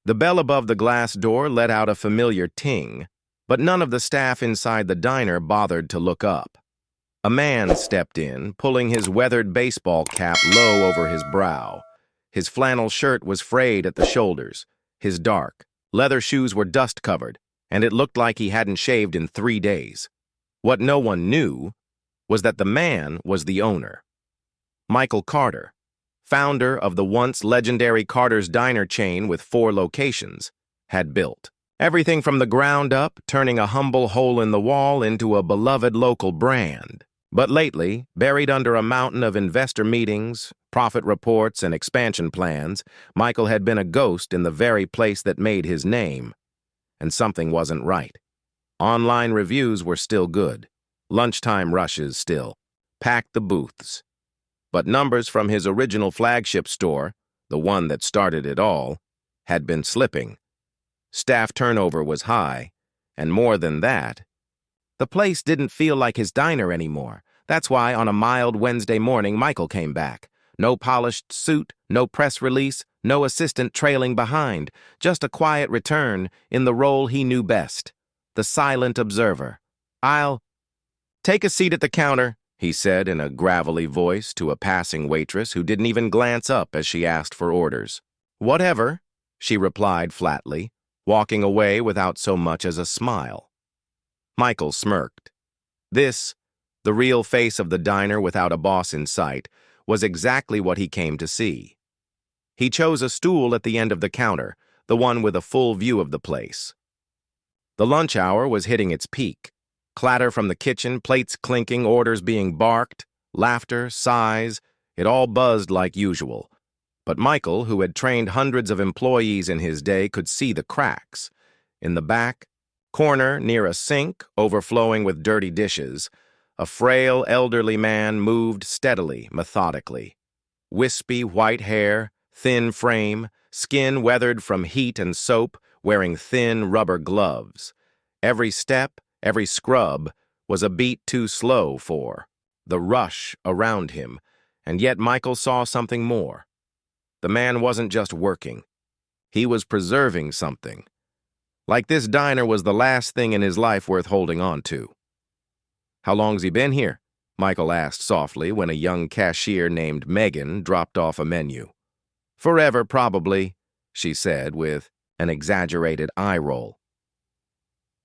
The bell above the glass door let out a familiar ting, but none of the staff inside the diner bothered to look up. A man stepped in, pulling his weathered baseball cap low over his brow. His flannel shirt was frayed at the shoulders. His dark, leather shoes were dust-covered, and it looked like he hadn't shaved in 3 days. What no one knew was that the man was the owner. Michael Carter, founder of the once legendary Carter's Diner chain with 4 locations, had built everything from the ground up, turning a humble hole in the wall into a beloved local brand. But lately, buried under a mountain of investor meetings, profit reports, and expansion plans, Michael had been a ghost in the very place that made his name. And something wasn't right. Online reviews were still good. Lunchtime rushes still packed the booths. But numbers from his original flagship store, the one that started it all, had been slipping. Staff turnover was high, and more than that, the place didn't feel like his diner anymore. That's why on a mild Wednesday morning, Michael came back. No polished suit, no press release, no assistant trailing behind, just a quiet return in the role he knew best, the silent observer. "I'll take a seat at the counter," he said in a gravelly voice to a passing waitress who didn't even glance up as she asked for orders. "Whatever," she replied flatly, walking away without so much as a smile. Michael smirked. This, the real face of the diner without a boss in sight, was exactly what he came to see. He chose a stool at the end of the counter, the one with a full view of the place. The lunch hour was hitting its peak. Clatter from the kitchen, plates clinking, orders being barked, laughter, sighs, it all buzzed like usual. But Michael, who had trained hundreds of employees in his day, could see the cracks. In the back corner, near a sink overflowing with dirty dishes, a frail, elderly man moved steadily, methodically. Wispy white hair, thin frame, skin weathered from heat and soap, wearing thin rubber gloves. Every step, every scrub, was a beat too slow for the rush around him, and yet Michael saw something more. The man wasn't just working. He was preserving something. Like this diner was the last thing in his life worth holding on to. "How long's he been here?" Michael asked softly when a young cashier named Megan dropped off a menu. "Forever, probably," she said with an exaggerated eye roll.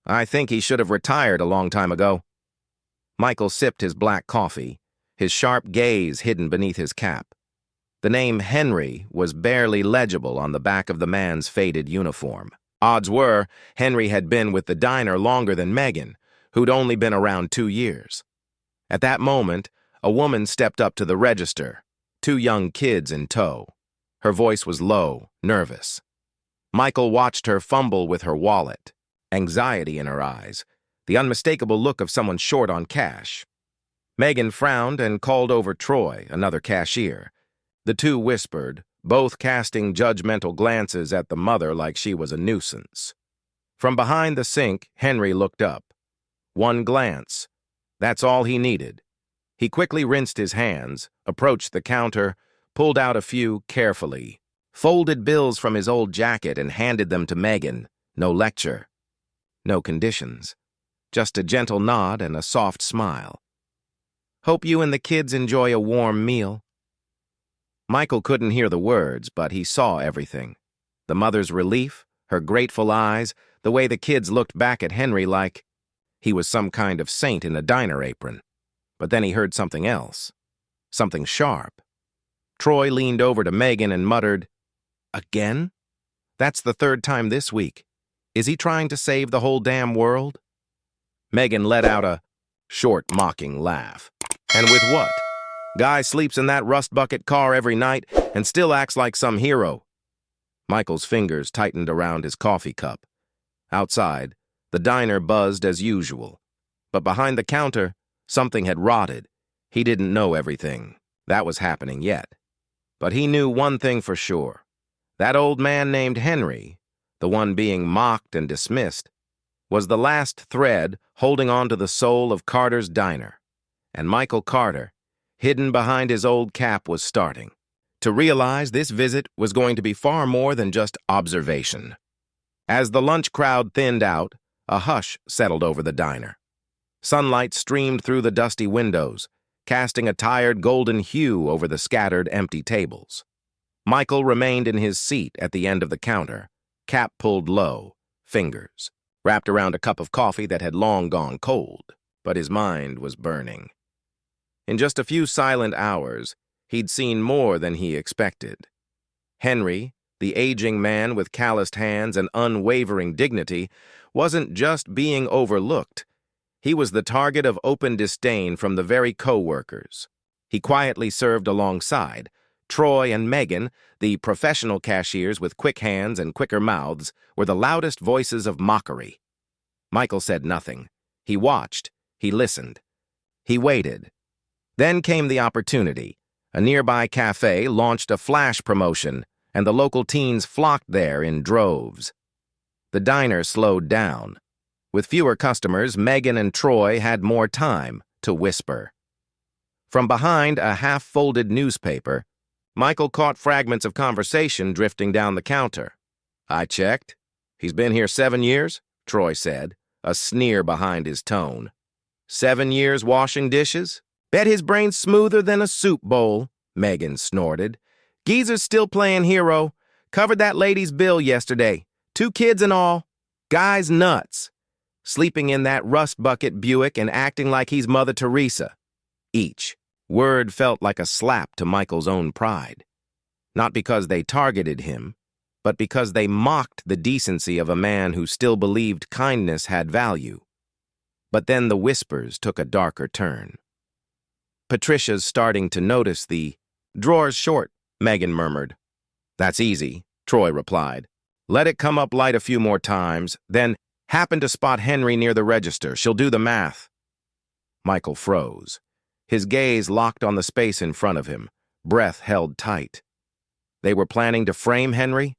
"I think he should have retired a long time ago." Michael sipped his black coffee, his sharp gaze hidden beneath his cap. The name Henry was barely legible on the back of the man's faded uniform. Odds were, Henry had been with the diner longer than Megan, who'd only been around 2 years. At that moment, a woman stepped up to the register, 2 young kids in tow. Her voice was low, nervous. Michael watched her fumble with her wallet, anxiety in her eyes, the unmistakable look of someone short on cash. Megan frowned and called over Troy, another cashier. The 2 whispered, both casting judgmental glances at the mother like she was a nuisance. From behind the sink, Henry looked up. One glance. That's all he needed. He quickly rinsed his hands, approached the counter, pulled out a few carefully, folded bills from his old jacket and handed them to Megan. No lecture. No conditions. Just a gentle nod and a soft smile. "Hope you and the kids enjoy a warm meal." Michael couldn't hear the words, but he saw everything. The mother's relief, her grateful eyes, the way the kids looked back at Henry like he was some kind of saint in a diner apron. But then he heard something else. Something sharp. Troy leaned over to Megan and muttered, "Again? That's the 3rd time this week. Is he trying to save the whole damn world?" Megan let out a short, mocking laugh. "And with what? Guy sleeps in that rust bucket car every night and still acts like some hero." Michael's fingers tightened around his coffee cup. Outside, the diner buzzed as usual. But behind the counter, something had rotted. He didn't know everything. That was happening yet. But he knew one thing for sure. That old man named Henry, the one being mocked and dismissed, was the last thread holding on to the soul of Carter's Diner. And Michael Carter, hidden behind his old cap, was starting to realize this visit was going to be far more than just observation. As the lunch crowd thinned out, a hush settled over the diner. Sunlight streamed through the dusty windows, casting a tired golden hue over the scattered empty tables. Michael remained in his seat at the end of the counter, cap pulled low, fingers wrapped around a cup of coffee that had long gone cold, but his mind was burning. In just a few silent hours, he'd seen more than he expected. Henry, the aging man with calloused hands and unwavering dignity, wasn't just being overlooked. He was the target of open disdain from the very co-workers. He quietly served alongside. Troy and Megan, the professional cashiers with quick hands and quicker mouths, were the loudest voices of mockery. Michael said nothing. He watched. He listened. He waited. Then came the opportunity. A nearby cafe launched a flash promotion, and the local teens flocked there in droves. The diner slowed down. With fewer customers, Megan and Troy had more time to whisper. From behind a half-folded newspaper, Michael caught fragments of conversation drifting down the counter. "I checked. He's been here 7 years," Troy said, a sneer behind his tone. 7 years washing dishes? Bet his brain's smoother than a soup bowl," Megan snorted. "Geezer's still playing hero. Covered that lady's bill yesterday. 2 kids and all. Guy's nuts. Sleeping in that rust bucket Buick and acting like he's Mother Teresa." Each word felt like a slap to Michael's own pride. Not because they targeted him, but because they mocked the decency of a man who still believed kindness had value. But then the whispers took a darker turn. "Patricia's starting to notice the drawer's short," Megan murmured. "That's easy," Troy replied. "Let it come up light a few more times, then happen to spot Henry near the register. She'll do the math." Michael froze. His gaze locked on the space in front of him, breath held tight. They were planning to frame Henry?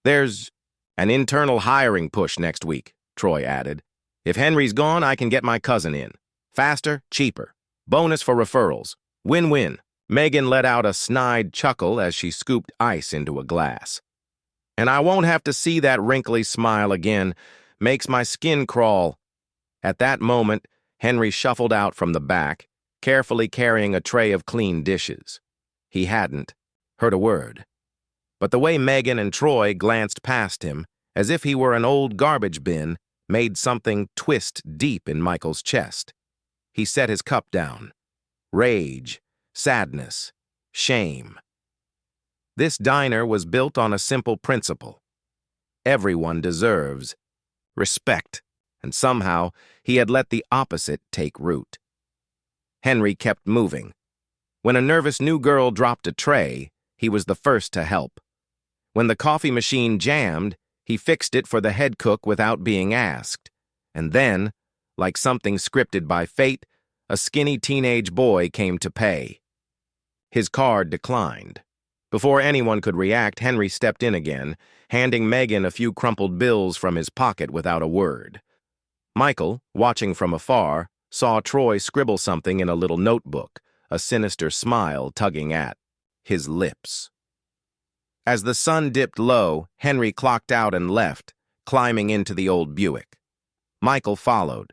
"There's an internal hiring push next week," Troy added. "If Henry's gone, I can get my cousin in. Faster, cheaper. Bonus for referrals. Win-win." Megan let out a snide chuckle as she scooped ice into a glass. "And I won't have to see that wrinkly smile again. Makes my skin crawl." At that moment, Henry shuffled out from the back, carefully carrying a tray of clean dishes. He hadn't heard a word. But the way Megan and Troy glanced past him, as if he were an old garbage bin, made something twist deep in Michael's chest. He set his cup down. Rage, sadness, shame. This diner was built on a simple principle. Everyone deserves respect, and somehow he had let the opposite take root. Henry kept moving. When a nervous new girl dropped a tray, he was the first to help. When the coffee machine jammed, he fixed it for the head cook without being asked. And then, like something scripted by fate, a skinny teenage boy came to pay. His card declined. Before anyone could react, Henry stepped in again, handing Megan a few crumpled bills from his pocket without a word. Michael, watching from afar, saw Troy scribble something in a little notebook, a sinister smile tugging at his lips. As the sun dipped low, Henry clocked out and left, climbing into the old Buick. Michael followed.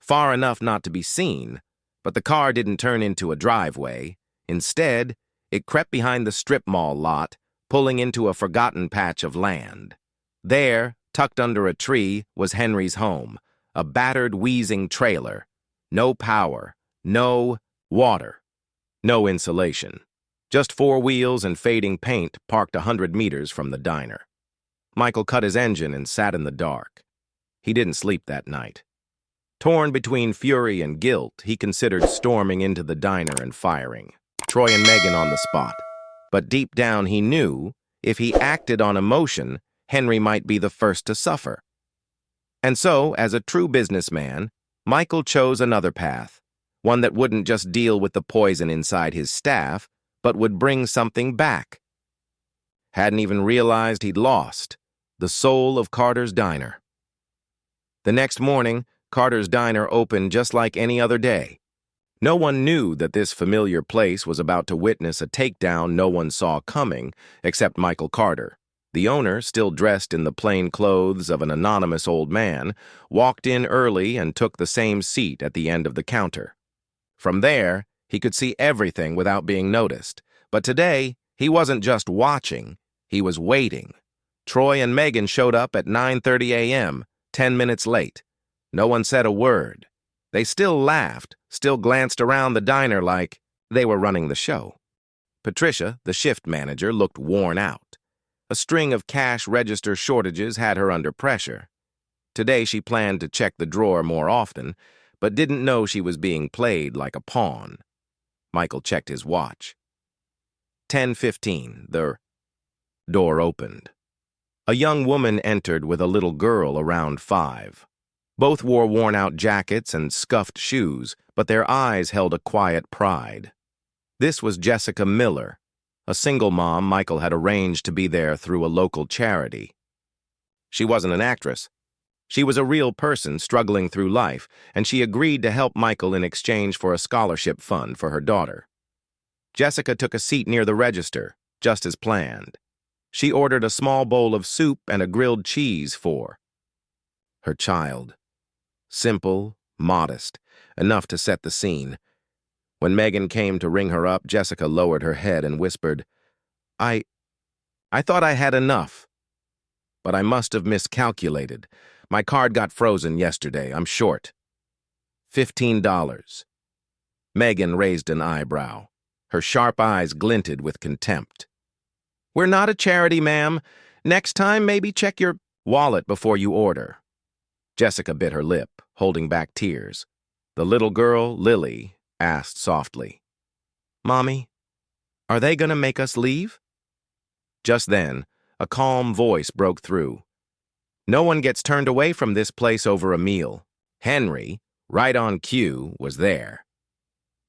Far enough not to be seen, but the car didn't turn into a driveway. Instead, it crept behind the strip mall lot, pulling into a forgotten patch of land. There, tucked under a tree, was Henry's home, a battered, wheezing trailer. No power, no water, no insulation. Just 4 wheels and fading paint parked 100 meters from the diner. Michael cut his engine and sat in the dark. He didn't sleep that night. Torn between fury and guilt, he considered storming into the diner and firing Troy and Megan on the spot. But deep down he knew, if he acted on emotion, Henry might be the first to suffer. And so, as a true businessman, Michael chose another path, one that wouldn't just deal with the poison inside his staff, but would bring something back. Hadn't even realized he'd lost the soul of Carter's Diner. The next morning, Carter's Diner opened just like any other day. No one knew that this familiar place was about to witness a takedown no one saw coming, except Michael Carter. The owner, still dressed in the plain clothes of an anonymous old man, walked in early and took the same seat at the end of the counter. From there, he could see everything without being noticed. But today, he wasn't just watching, he was waiting. Troy and Megan showed up at 9:30 a.m., 10 minutes late. No one said a word. They still laughed, still glanced around the diner like they were running the show. Patricia, the shift manager, looked worn out. A string of cash register shortages had her under pressure. Today she planned to check the drawer more often, but didn't know she was being played like a pawn. Michael checked his watch. 10:15, the door opened. A young woman entered with a little girl around 5. Both wore worn-out jackets and scuffed shoes, but their eyes held a quiet pride. This was Jessica Miller, a single mom Michael had arranged to be there through a local charity. She wasn't an actress. She was a real person struggling through life, and she agreed to help Michael in exchange for a scholarship fund for her daughter. Jessica took a seat near the register, just as planned. She ordered a small bowl of soup and a grilled cheese for her child. Simple, modest, enough to set the scene. When Megan came to ring her up, Jessica lowered her head and whispered, I thought I had enough, but I must have miscalculated. My card got frozen yesterday. I'm short. $15. Megan raised an eyebrow. Her sharp eyes glinted with contempt. We're not a charity, ma'am. Next time, maybe check your wallet before you order. Jessica bit her lip, holding back tears. The little girl, Lily, asked softly, Mommy, are they going to make us leave? Just then, a calm voice broke through. No one gets turned away from this place over a meal. Henry, right on cue, was there.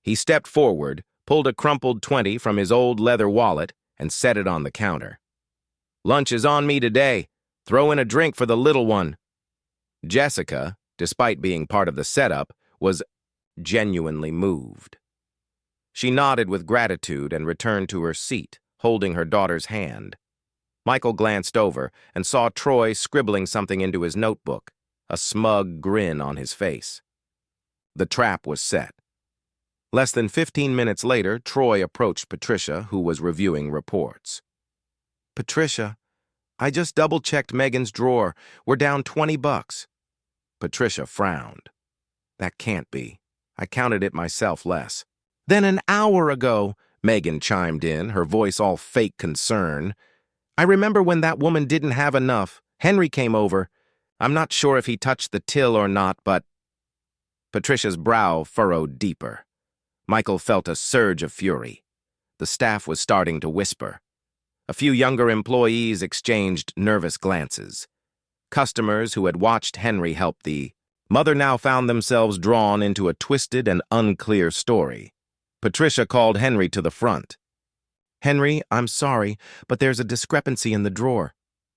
He stepped forward, pulled a crumpled 20 from his old leather wallet, and set it on the counter. Lunch is on me today. Throw in a drink for the little one. Jessica, despite being part of the setup, was genuinely moved. She nodded with gratitude and returned to her seat, holding her daughter's hand. Michael glanced over and saw Troy scribbling something into his notebook, a smug grin on his face. The trap was set. Less than 15 minutes later, Troy approached Patricia, who was reviewing reports. Patricia, I just double-checked Megan's drawer. We're down $20. Patricia frowned. That can't be. I counted it myself less. Then an hour ago, Megan chimed in, her voice all fake concern. I remember when that woman didn't have enough. Henry came over. I'm not sure if he touched the till or not, but... Patricia's brow furrowed deeper. Michael felt a surge of fury. The staff was starting to whisper. A few younger employees exchanged nervous glances. Customers who had watched Henry help the mother now found themselves drawn into a twisted and unclear story. Patricia called Henry to the front. Henry, I'm sorry, but there's a discrepancy in the drawer.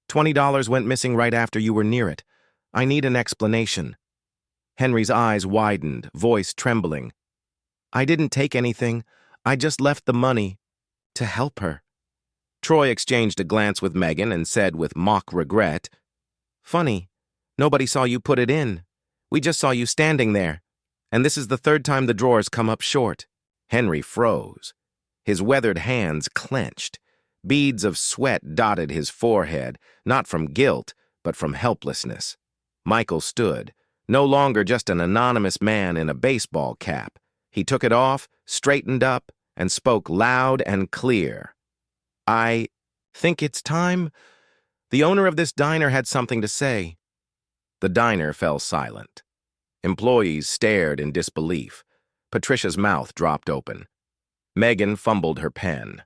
$20 went missing right after you were near it. I need an explanation. Henry's eyes widened, voice trembling. I didn't take anything. I just left the money to help her. Troy exchanged a glance with Megan and said with mock regret, Funny, nobody saw you put it in. We just saw you standing there. And this is the third time the drawer's come up short. Henry froze. His weathered hands clenched. Beads of sweat dotted his forehead, not from guilt, but from helplessness. Michael stood, no longer just an anonymous man in a baseball cap. He took it off, straightened up, and spoke loud and clear. I think it's time. The owner of this diner had something to say. The diner fell silent. Employees stared in disbelief. Patricia's mouth dropped open. Megan fumbled her pen.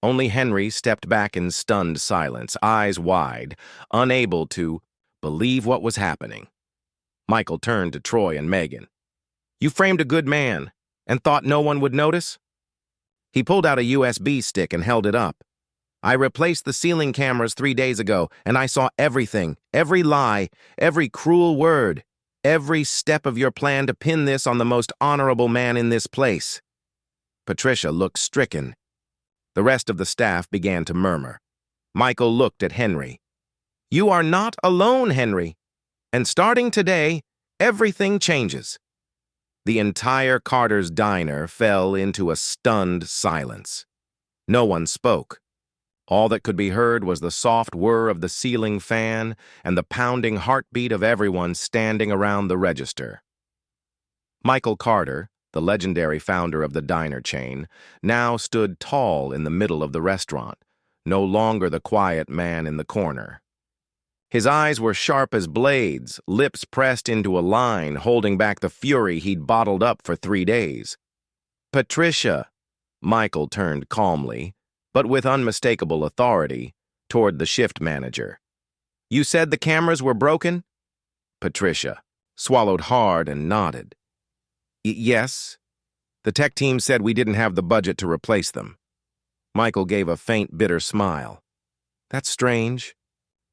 Only Henry stepped back in stunned silence, eyes wide, unable to believe what was happening. Michael turned to Troy and Megan. You framed a good man and thought no one would notice? He pulled out a USB stick and held it up. I replaced the ceiling cameras 3 days ago, and I saw everything, every lie, every cruel word. every step of your plan to pin this on the most honorable man in this place." Patricia looked stricken. The rest of the staff began to murmur. Michael looked at Henry. "You are not alone, Henry. And starting today, everything changes." The entire Carter's diner fell into a stunned silence. No one spoke. All that could be heard was the soft whir of the ceiling fan and the pounding heartbeat of everyone standing around the register. Michael Carter, the legendary founder of the diner chain, now stood tall in the middle of the restaurant, no longer the quiet man in the corner. His eyes were sharp as blades, lips pressed into a line, holding back the fury he'd bottled up for 3 days. "Patricia," Michael turned calmly, but with unmistakable authority, toward the shift manager. "You said the cameras were broken?" Patricia swallowed hard and nodded. "Yes. The tech team said we didn't have the budget to replace them." Michael gave a faint, bitter smile. "That's strange.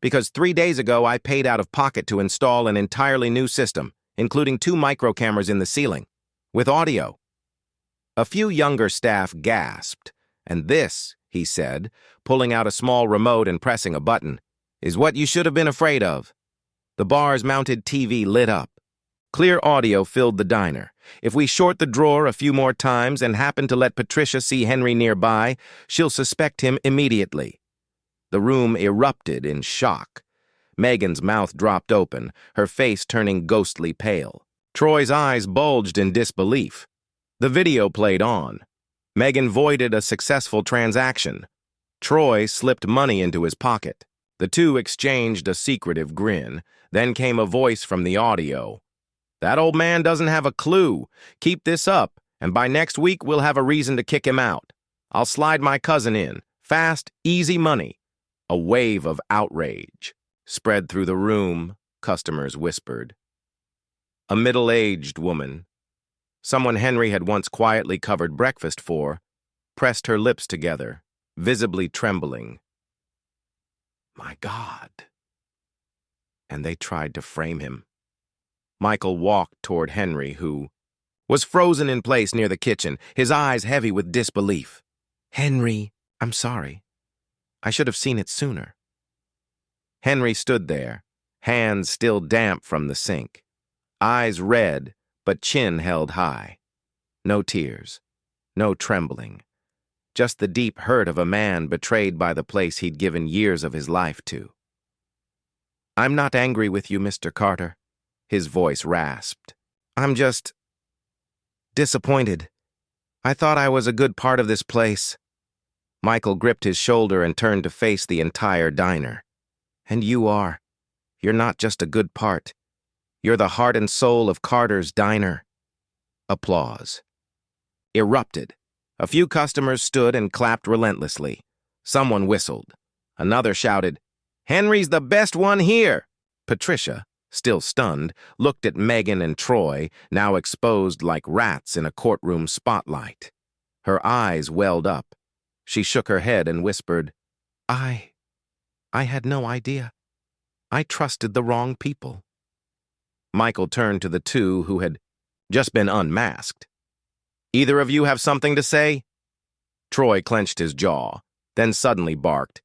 Because 3 days ago I paid out of pocket to install an entirely new system, including 2 micro cameras in the ceiling, with audio." A few younger staff gasped, and this, he said, pulling out a small remote and pressing a button, "is what you should have been afraid of." The bar's mounted TV lit up. Clear audio filled the diner. If we short the drawer a few more times and happen to let Patricia see Henry nearby, she'll suspect him immediately. The room erupted in shock. Megan's mouth dropped open, her face turning ghostly pale. Troy's eyes bulged in disbelief. The video played on. Megan voided a successful transaction. Troy slipped money into his pocket. The two exchanged a secretive grin. Then came a voice from the audio. "That old man doesn't have a clue. Keep this up, and by next week we'll have a reason to kick him out. I'll slide my cousin in. Fast, easy money." A wave of outrage spread through the room, customers whispered. A middle-aged woman, someone Henry had once quietly covered breakfast for, pressed her lips together, visibly trembling. "My God." And they tried to frame him. Michael walked toward Henry, who was frozen in place near the kitchen, his eyes heavy with disbelief. "Henry, I'm sorry. I should have seen it sooner." Henry stood there, hands still damp from the sink, eyes red, but chin held high. No tears, no trembling, just the deep hurt of a man betrayed by the place he'd given years of his life to. "I'm not angry with you, Mr. Carter," his voice rasped. "I'm just disappointed. I thought I was a good part of this place." Michael gripped his shoulder and turned to face the entire diner. "And you are. You're not just a good part. You're the heart and soul of Carter's diner." Applause erupted. A few customers stood and clapped relentlessly. Someone whistled. Another shouted, "Henry's the best one here!" Patricia, still stunned, looked at Megan and Troy, now exposed like rats in a courtroom spotlight. Her eyes welled up. She shook her head and whispered, I had no idea. I trusted the wrong people." Michael turned to the two who had just been unmasked. "Either of you have something to say?" Troy clenched his jaw, then suddenly barked,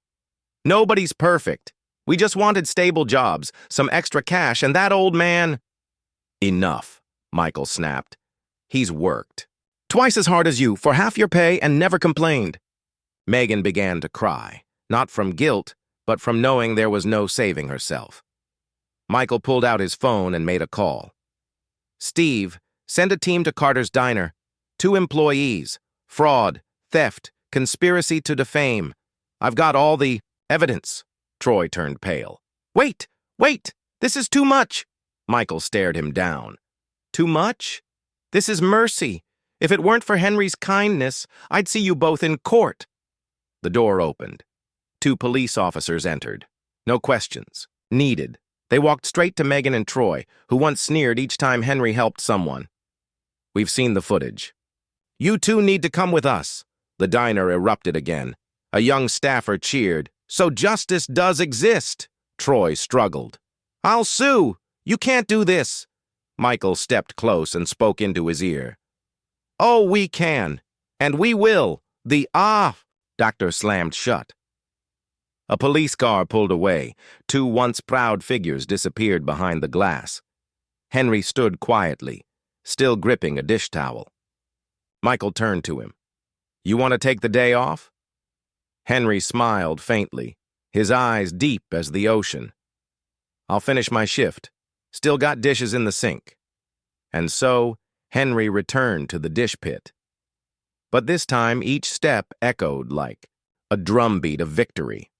"Nobody's perfect. We just wanted stable jobs, some extra cash, and that old man—" "Enough," Michael snapped. "He's worked twice as hard as you for half your pay and never complained." Megan began to cry, not from guilt, but from knowing there was no saving herself. Michael pulled out his phone and made a call. "Steve, send a team to Carter's diner. 2 employees. Fraud, theft, conspiracy to defame. I've got all the evidence." Troy turned pale. Wait! This is too much!" Michael stared him down. "Too much? This is mercy. If it weren't for Henry's kindness, I'd see you both in court." The door opened. 2 police officers entered. No questions needed. They walked straight to Megan and Troy, who once sneered each time Henry helped someone. "We've seen the footage. You two need to come with us." The diner erupted again. A young staffer cheered. "So justice does exist." Troy struggled. "I'll sue. You can't do this." Michael stepped close and spoke into his ear. "Oh, we can. And we will. Doctor slammed shut. A police car pulled away. Two once proud figures disappeared behind the glass. Henry stood quietly, still gripping a dish towel. Michael turned to him. "You want to take the day off?" Henry smiled faintly, his eyes deep as the ocean. "I'll finish my shift. Still got dishes in the sink." And so, Henry returned to the dish pit. But this time, each step echoed like a drumbeat of victory.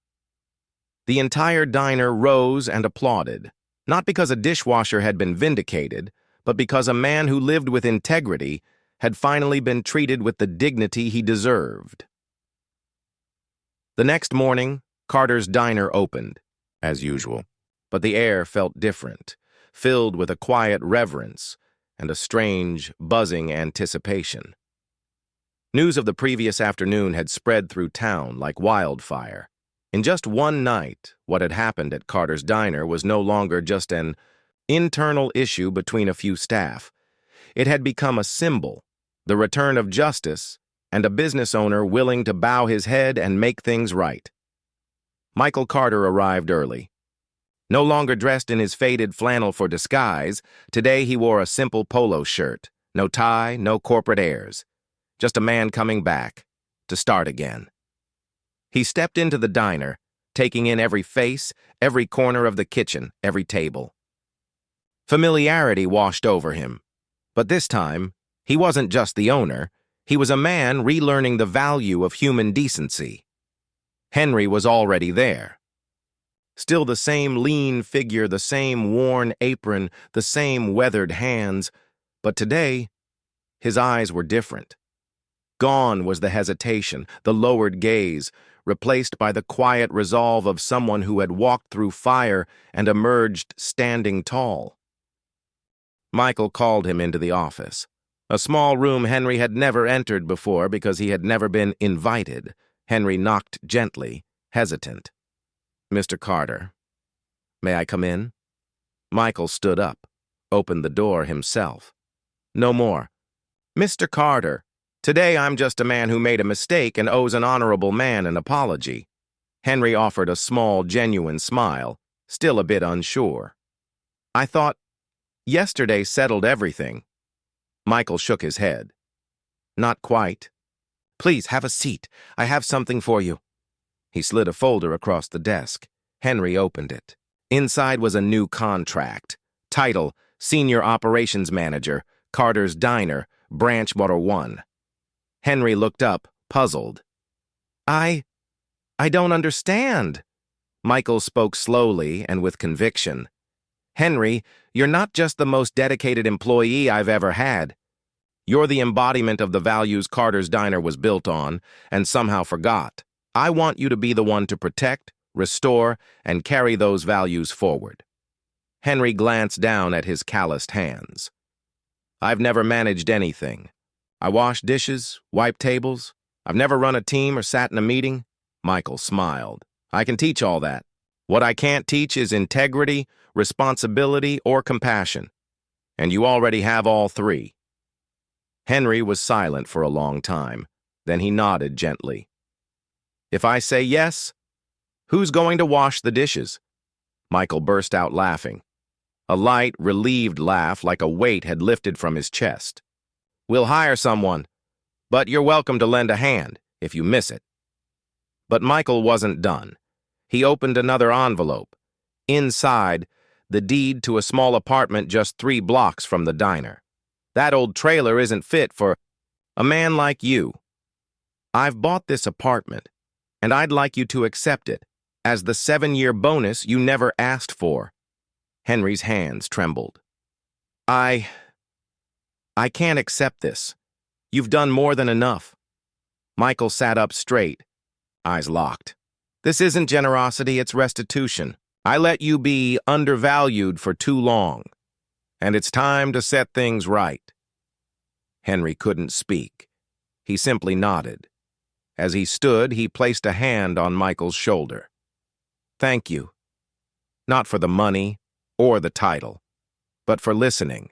The entire diner rose and applauded, not because a dishwasher had been vindicated, but because a man who lived with integrity had finally been treated with the dignity he deserved. The next morning, Carter's diner opened, as usual, but the air felt different, filled with a quiet reverence and a strange, buzzing anticipation. News of the previous afternoon had spread through town like wildfire. In just one night, what had happened at Carter's diner was no longer just an internal issue between a few staff. It had become a symbol, the return of justice, and a business owner willing to bow his head and make things right. Michael Carter arrived early. No longer dressed in his faded flannel for disguise, today he wore a simple polo shirt, no tie, no corporate airs. Just a man coming back, to start again. He stepped into the diner, taking in every face, every corner of the kitchen, every table. Familiarity washed over him. But this time, he wasn't just the owner. He was a man relearning the value of human decency. Henry was already there. Still the same lean figure, the same worn apron, the same weathered hands. But today, his eyes were different. Gone was the hesitation, the lowered gaze, replaced by the quiet resolve of someone who had walked through fire and emerged standing tall. Michael called him into the office. A small room Henry had never entered before because he had never been invited. Henry knocked gently, hesitant. "Mr. Carter, may I come in?" Michael stood up, opened the door himself. "No more. Mr. Carter, today I'm just a man who made a mistake and owes an honorable man an apology." Henry offered a small, genuine smile, still a bit unsure. "I thought yesterday settled everything." Michael shook his head. "Not quite. Please, have a seat. I have something for you." He slid a folder across the desk. Henry opened it. Inside was a new contract. Title, Senior Operations Manager, Carter's Diner, Branch Motor 1. Henry looked up, puzzled. I don't understand." Michael spoke slowly and with conviction. "Henry, you're not just the most dedicated employee I've ever had. You're the embodiment of the values Carter's Diner was built on and somehow forgot. I want you to be the one to protect, restore, and carry those values forward." Henry glanced down at his calloused hands. "I've never managed anything. I wash dishes, wipe tables. I've never run a team or sat in a meeting." Michael smiled. "I can teach all that. What I can't teach is integrity, responsibility, or compassion. And you already have all three." Henry was silent for a long time. Then he nodded gently. "If I say yes, who's going to wash the dishes?" Michael burst out laughing. A light, relieved laugh like a weight had lifted from his chest. "We'll hire someone, but you're welcome to lend a hand if you miss it." But Michael wasn't done. He opened another envelope. Inside, the deed to a small apartment just 3 blocks from the diner. "That old trailer isn't fit for a man like you. I've bought this apartment, and I'd like you to accept it as the 7-year bonus you never asked for." Henry's hands trembled. I can't accept this. You've done more than enough." Michael sat up straight, eyes locked. "This isn't generosity, it's restitution. I let you be undervalued for too long, and it's time to set things right." Henry couldn't speak. He simply nodded. As he stood, he placed a hand on Michael's shoulder. "Thank you. Not for the money or the title, but for listening.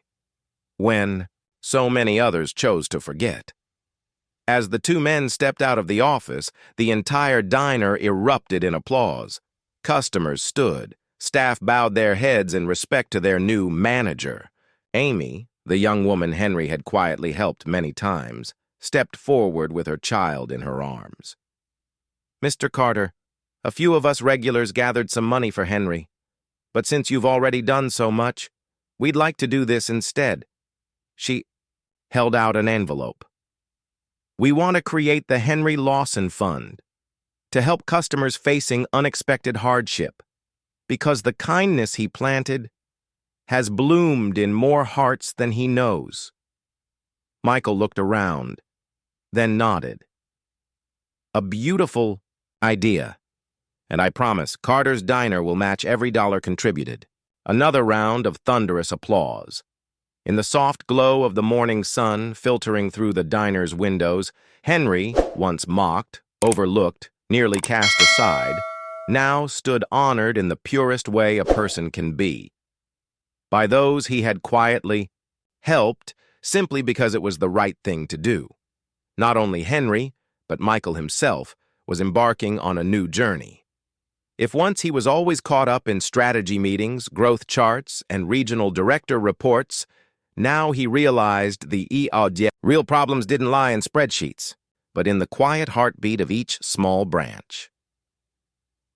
when so many others chose to forget. As the two men stepped out of the office, the entire diner erupted in applause. Customers stood. Staff bowed their heads in respect to their new manager. Amy, the young woman Henry had quietly helped many times, stepped forward with her child in her arms. "Mr. Carter, a few of us regulars gathered some money for Henry, but since you've already done so much, we'd like to do this instead." She held out an envelope. "We want to create the Henry Lawson Fund to help customers facing unexpected hardship, because the kindness he planted has bloomed in more hearts than he knows." Michael looked around, then nodded. "A beautiful idea, and I promise Carter's Diner will match every dollar contributed." Another round of thunderous applause. In the soft glow of the morning sun filtering through the diner's windows, Henry, once mocked, overlooked, nearly cast aside, now stood honored in the purest way a person can be, by those he had quietly helped simply because it was the right thing to do. Not only Henry, but Michael himself, was embarking on a new journey. If once he was always caught up in strategy meetings, growth charts, and regional director reports, now he realized real problems didn't lie in spreadsheets, but in the quiet heartbeat of each small branch.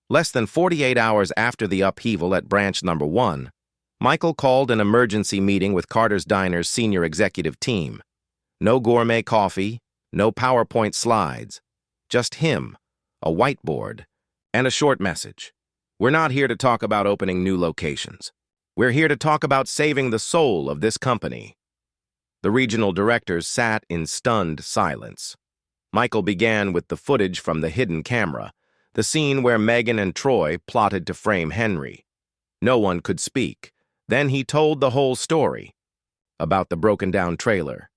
Less than 48 hours after the upheaval at branch number 1, Michael called an emergency meeting with Carter's Diner's senior executive team. No gourmet coffee, no PowerPoint slides, just him, a whiteboard, and a short message. "We're not here to talk about opening new locations. We're here to talk about saving the soul of this company." The regional directors sat in stunned silence. Michael began with the footage from the hidden camera, the scene where Megan and Troy plotted to frame Henry. No one could speak. Then he told the whole story. About the broken-down trailer.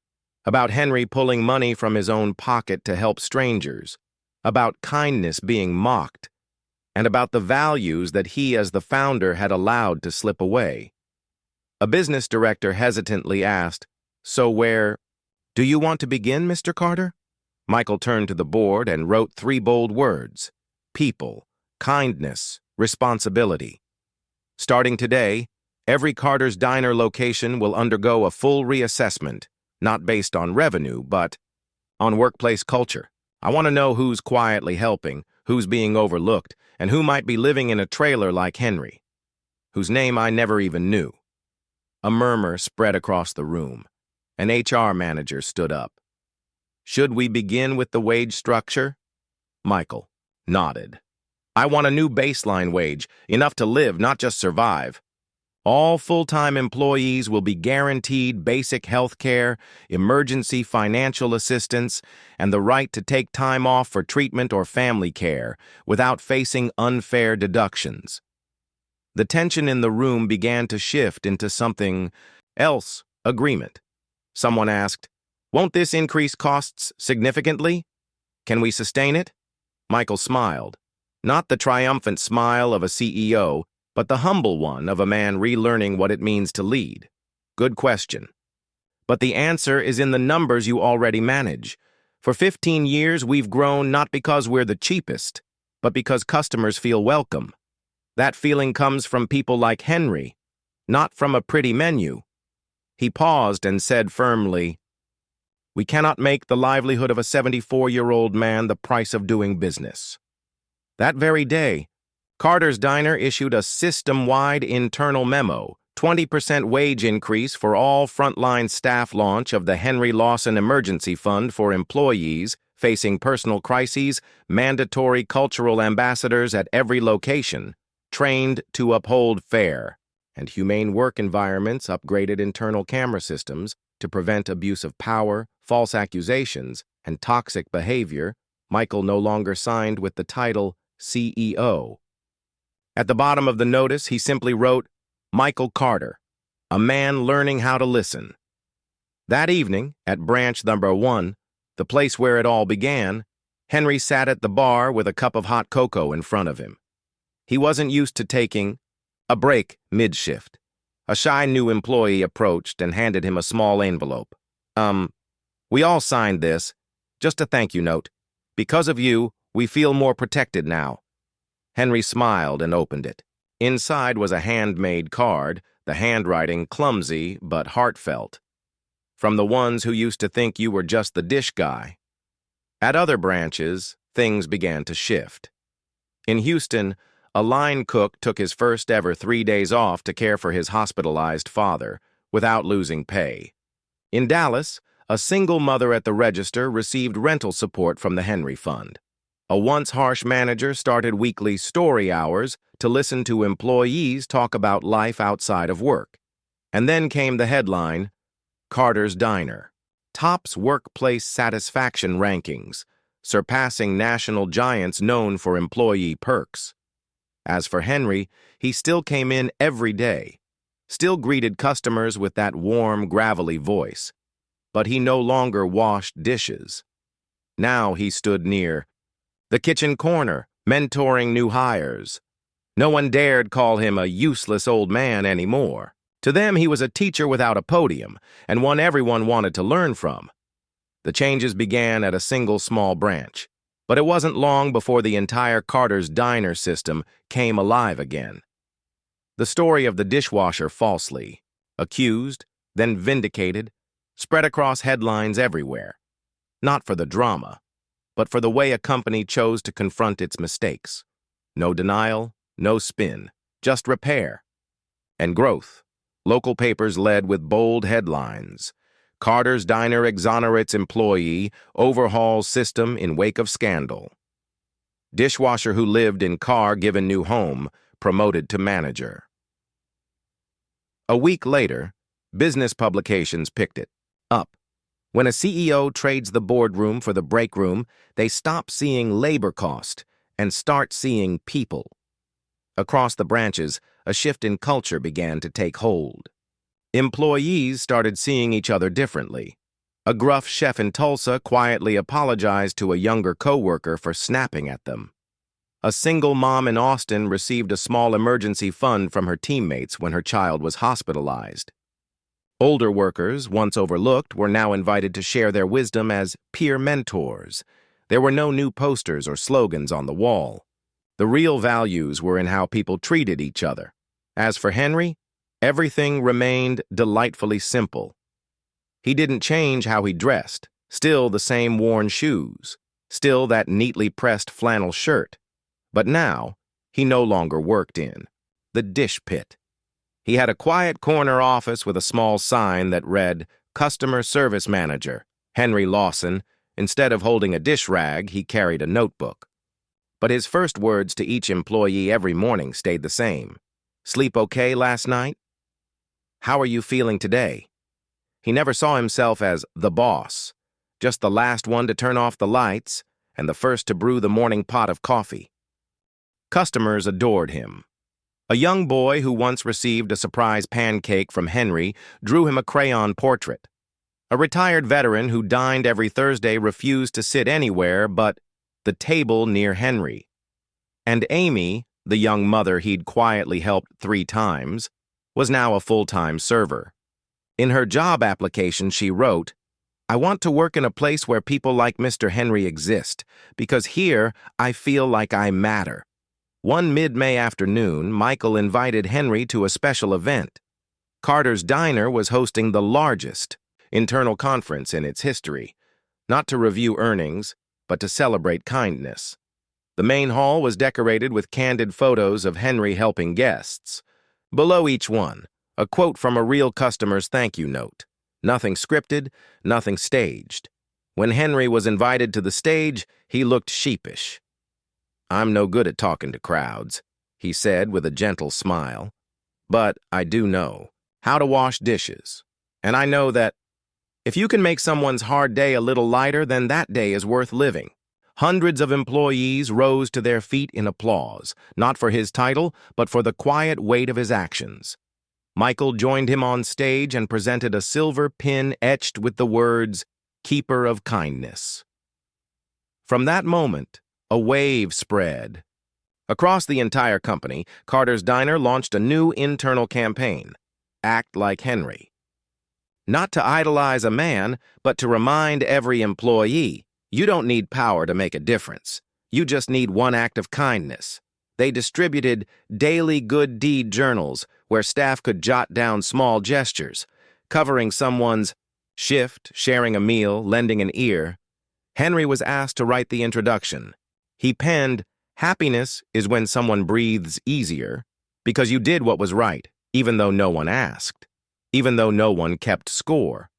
About Henry pulling money from his own pocket to help strangers. About kindness being mocked. And about the values that he as the founder had allowed to slip away. A business director hesitantly asked, "So where do you want to begin, Mr. Carter?" Michael turned to the board and wrote 3 bold words: people, kindness, responsibility. Starting today, every Carter's Diner location will undergo a full reassessment, not based on revenue, but on workplace culture. I want to know who's quietly helping, who's being overlooked, and who might be living in a trailer like Henry, whose name I never even knew. A murmur spread across the room. An HR manager stood up. "Should we begin with the wage structure?" Michael nodded. "I want a new baseline wage, enough to live, not just survive. All full-time employees will be guaranteed basic health care, emergency financial assistance, and the right to take time off for treatment or family care without facing unfair deductions." The tension in the room began to shift into something else, agreement. Someone asked, "Won't this increase costs significantly? Can we sustain it?" Michael smiled, not the triumphant smile of a CEO, but the humble one of a man relearning what it means to lead. "Good question. But the answer is in the numbers you already manage. For 15 years, we've grown not because we're the cheapest, but because customers feel welcome. That feeling comes from people like Henry, not from a pretty menu." He paused and said firmly, "We cannot make the livelihood of a 74-year-old man the price of doing business." That very day, Carter's Diner issued a system-wide internal memo, 20% wage increase for all frontline staff, launch of the Henry Lawson Emergency Fund for employees facing personal crises, mandatory cultural ambassadors at every location, trained to uphold fair and humane work environments, upgraded internal camera systems to prevent abuse of power, false accusations, and toxic behavior. Michael no longer signed with the title CEO. At the bottom of the notice, he simply wrote, "Michael Carter, a man learning how to listen." That evening, at branch number 1, the place where it all began, Henry sat at the bar with a cup of hot cocoa in front of him. He wasn't used to taking a break mid-shift. A shy new employee approached and handed him a small envelope. We all signed this. Just a thank you note. Because of you, we feel more protected now." Henry smiled and opened it. Inside was a handmade card, the handwriting clumsy but heartfelt. "From the ones who used to think you were just the dish guy." At other branches, things began to shift. In Houston, a line cook took his first ever 3 days off to care for his hospitalized father, without losing pay. In Dallas, a single mother at the register received rental support from the Henry Fund. A once harsh manager started weekly story hours to listen to employees talk about life outside of work. And then came the headline, Carter's Diner, tops workplace satisfaction rankings, surpassing national giants known for employee perks. As for Henry, he still came in every day, still greeted customers with that warm, gravelly voice. But he no longer washed dishes. Now he stood near the kitchen corner, mentoring new hires. No one dared call him a useless old man anymore. To them, he was a teacher without a podium, and one everyone wanted to learn from. The changes began at a single small branch, but it wasn't long before the entire Carter's Diner system came alive again. The story of the dishwasher falsely accused, then vindicated, spread across headlines everywhere. Not for the drama, but for the way a company chose to confront its mistakes. No denial, no spin, just repair. And growth. Local papers led with bold headlines. Carter's Diner exonerates employee, overhauls system in wake of scandal. Dishwasher who lived in car given new home, promoted to manager. A week later, business publications picked it up. When a CEO trades the boardroom for the break room, they stop seeing labor cost and start seeing people. Across the branches, a shift in culture began to take hold. Employees started seeing each other differently. A gruff chef in Tulsa quietly apologized to a younger coworker for snapping at them. A single mom in Austin received a small emergency fund from her teammates when her child was hospitalized. Older workers, once overlooked, were now invited to share their wisdom as peer mentors. There were no new posters or slogans on the wall. The real values were in how people treated each other. As for Henry, everything remained delightfully simple. He didn't change how he dressed, still the same worn shoes, still that neatly pressed flannel shirt. But now, he no longer worked in the dish pit. He had a quiet corner office with a small sign that read, Customer Service Manager, Henry Lawson. Instead of holding a dish rag, he carried a notebook. But his first words to each employee every morning stayed the same. Sleep okay last night? How are you feeling today? He never saw himself as the boss, just the last one to turn off the lights and the first to brew the morning pot of coffee. Customers adored him. A young boy who once received a surprise pancake from Henry drew him a crayon portrait. A retired veteran who dined every Thursday refused to sit anywhere but the table near Henry. And Amy, the young mother he'd quietly helped 3 times, was now a full-time server. In her job application, she wrote, I want to work in a place where people like Mr. Henry exist, because here I feel like I matter. One mid-May afternoon, Michael invited Henry to a special event. Carter's Diner was hosting the largest internal conference in its history, not to review earnings, but to celebrate kindness. The main hall was decorated with candid photos of Henry helping guests. Below each one, a quote from a real customer's thank you note. Nothing scripted, nothing staged. When Henry was invited to the stage, he looked sheepish. I'm no good at talking to crowds, he said with a gentle smile. But I do know how to wash dishes. And I know that if you can make someone's hard day a little lighter, then that day is worth living. Hundreds of employees rose to their feet in applause, not for his title, but for the quiet weight of his actions. Michael joined him on stage and presented a silver pin etched with the words, Keeper of Kindness. From that moment, a wave spread. Across the entire company, Carter's Diner launched a new internal campaign. Act like Henry. Not to idolize a man, but to remind every employee, you don't need power to make a difference. You just need one act of kindness. They distributed daily good deed journals where staff could jot down small gestures, covering someone's shift, sharing a meal, lending an ear. Henry was asked to write the introduction. He penned, "Happiness is when someone breathes easier because you did what was right, even though no one asked, even though no one kept score."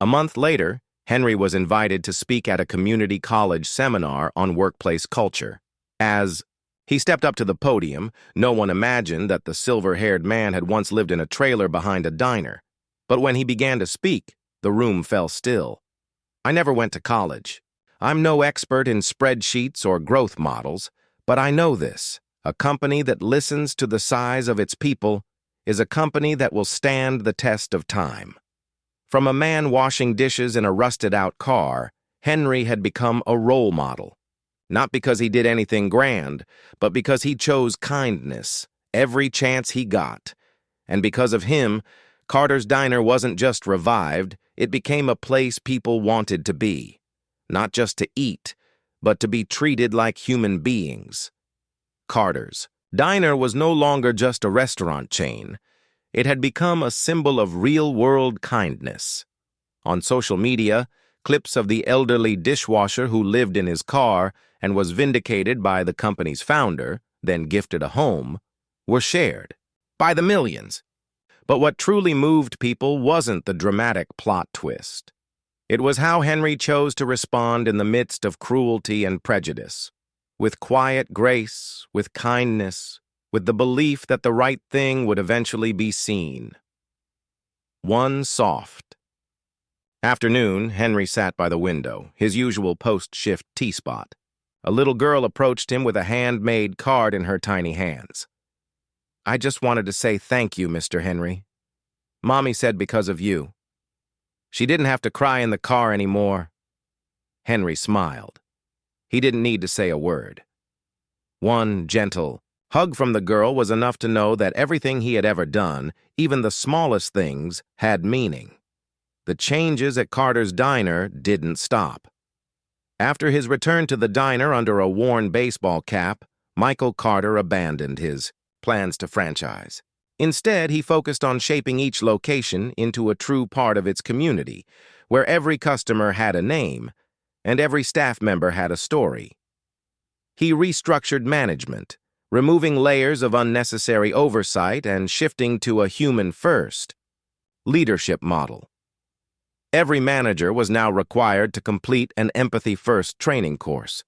A month later, Henry was invited to speak at a community college seminar on workplace culture. As he stepped up to the podium, no one imagined that the silver-haired man had once lived in a trailer behind a diner. But when he began to speak, the room fell still. "I never went to college. I'm no expert in spreadsheets or growth models, but I know this. A company that listens to the size of its people is a company that will stand the test of time." From a man washing dishes in a rusted-out car, Henry had become a role model. Not because he did anything grand, but because he chose kindness every chance he got. And because of him, Carter's Diner wasn't just revived, it became a place people wanted to be. Not just to eat, but to be treated like human beings. Carter's Diner was no longer just a restaurant chain. It had become a symbol of real-world kindness. On social media, clips of the elderly dishwasher who lived in his car and was vindicated by the company's founder, then gifted a home, were shared by the millions. But what truly moved people wasn't the dramatic plot twist. It was how Henry chose to respond in the midst of cruelty and prejudice, with quiet grace, with kindness, with the belief that the right thing would eventually be seen. One soft afternoon, Henry sat by the window, his usual post-shift T-spot. A little girl approached him with a handmade card in her tiny hands. "I just wanted to say thank you, Mr. Henry. Mommy said because of you. She didn't have to cry in the car anymore." Henry smiled. He didn't need to say a word. One gentle hug from the girl was enough to know that everything he had ever done, even the smallest things, had meaning. The changes at Carter's Diner didn't stop. After his return to the diner under a worn baseball cap, Michael Carter abandoned his plans to franchise. Instead, he focused on shaping each location into a true part of its community, where every customer had a name and every staff member had a story. He restructured management, removing layers of unnecessary oversight and shifting to a human-first leadership model. Every manager was now required to complete an empathy-first training course.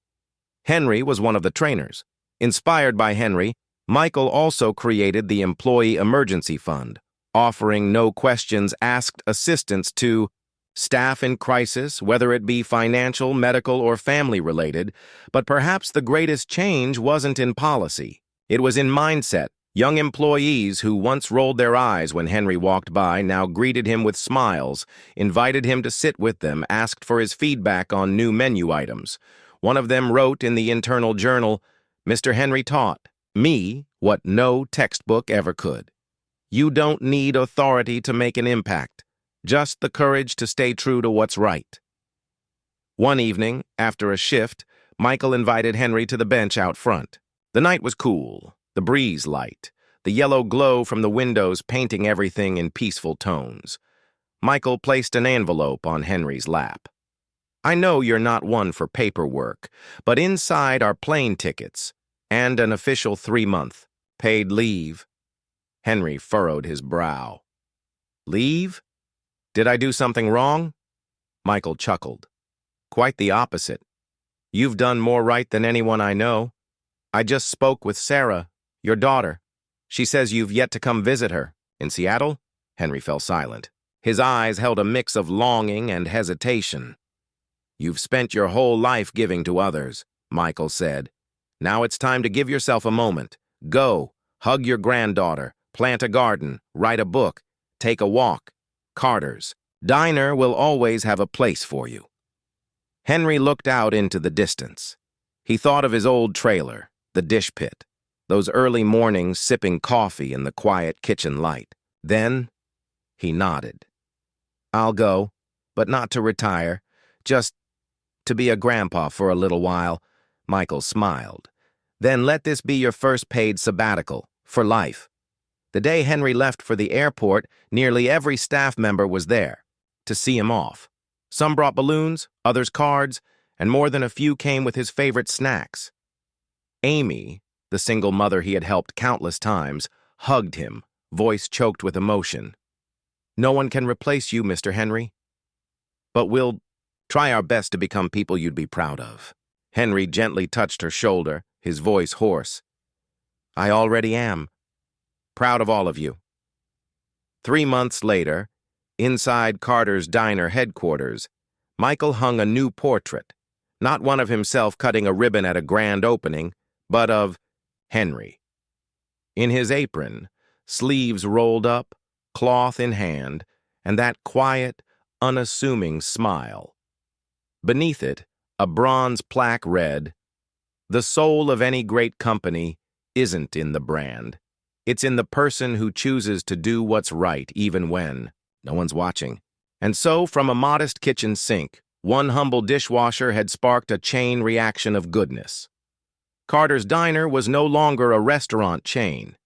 Henry was one of the trainers. Inspired by Henry, Michael also created the Employee Emergency Fund, offering no-questions-asked assistance to staff in crisis, whether it be financial, medical, or family-related. But perhaps the greatest change wasn't in policy. It was in mindset. Young employees who once rolled their eyes when Henry walked by now greeted him with smiles, invited him to sit with them, asked for his feedback on new menu items. One of them wrote in the internal journal, "Mr. Henry taught me what no textbook ever could. You don't need authority to make an impact, just the courage to stay true to what's right." One evening, after a shift, Michael invited Henry to the bench out front. The night was cool, the breeze light, the yellow glow from the windows painting everything in peaceful tones. Michael placed an envelope on Henry's lap. "I know you're not one for paperwork, but inside are plane tickets and an official 3-month paid leave." Henry furrowed his brow. "Leave? Did I do something wrong?" Michael chuckled. "Quite the opposite. You've done more right than anyone I know. I just spoke with Sarah, your daughter. She says you've yet to come visit her." "In Seattle?" Henry fell silent. His eyes held a mix of longing and hesitation. "You've spent your whole life giving to others," Michael said. "Now it's time to give yourself a moment. Go, hug your granddaughter, plant a garden, write a book, take a walk. Carter's Diner will always have a place for you." Henry looked out into the distance. He thought of his old trailer, the dish pit, those early mornings sipping coffee in the quiet kitchen light. Then he nodded. I'll go, but not to retire, just to be a grandpa for a little while. Michael smiled. Then let this be your first paid sabbatical, for life. The day Henry left for the airport, nearly every staff member was there to see him off. Some brought balloons, others cards, and more than a few came with his favorite snacks. Amy, the single mother he had helped countless times, hugged him, voice choked with emotion. No one can replace you, Mr. Henry. But we'll try our best to become people you'd be proud of. Henry gently touched her shoulder, his voice hoarse. I already am. Proud of all of you. 3 months later, inside Carter's Diner headquarters, Michael hung a new portrait, not one of himself cutting a ribbon at a grand opening, but of Henry. In his apron, sleeves rolled up, cloth in hand, and that quiet, unassuming smile. Beneath it, a bronze plaque read, "The soul of any great company isn't in the brand. It's in the person who chooses to do what's right even when no one's watching." And so, from a modest kitchen sink, one humble dishwasher had sparked a chain reaction of goodness. Carter's Diner was no longer a restaurant chain.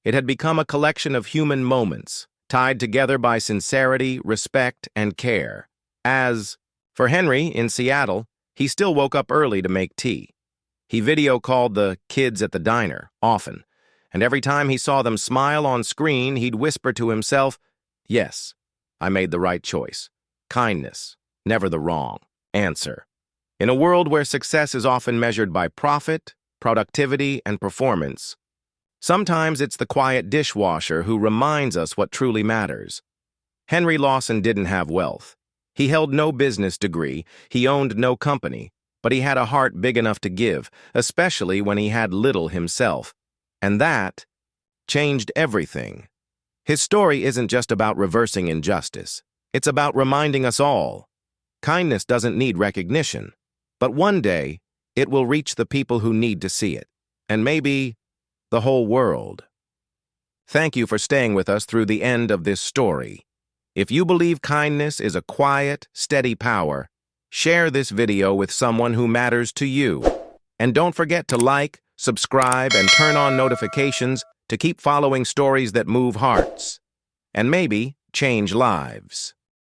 It had become a collection of human moments, tied together by sincerity, respect, and care. As for Henry in Seattle, he still woke up early to make tea. He video called the kids at the diner, often, and every time he saw them smile on screen, he'd whisper to himself, yes, I made the right choice. Kindness, never the wrong answer. In a world where success is often measured by profit, productivity, and performance, sometimes it's the quiet dishwasher who reminds us what truly matters. Henry Lawson didn't have wealth. He held no business degree, he owned no company, but he had a heart big enough to give, especially when he had little himself. And that changed everything. His story isn't just about reversing injustice. It's about reminding us all. Kindness doesn't need recognition, but one day it will reach the people who need to see it, and maybe the whole world. Thank you for staying with us through the end of this story. If you believe kindness is a quiet, steady power, share this video with someone who matters to you. And don't forget to like, subscribe, and turn on notifications to keep following stories that move hearts and maybe change lives.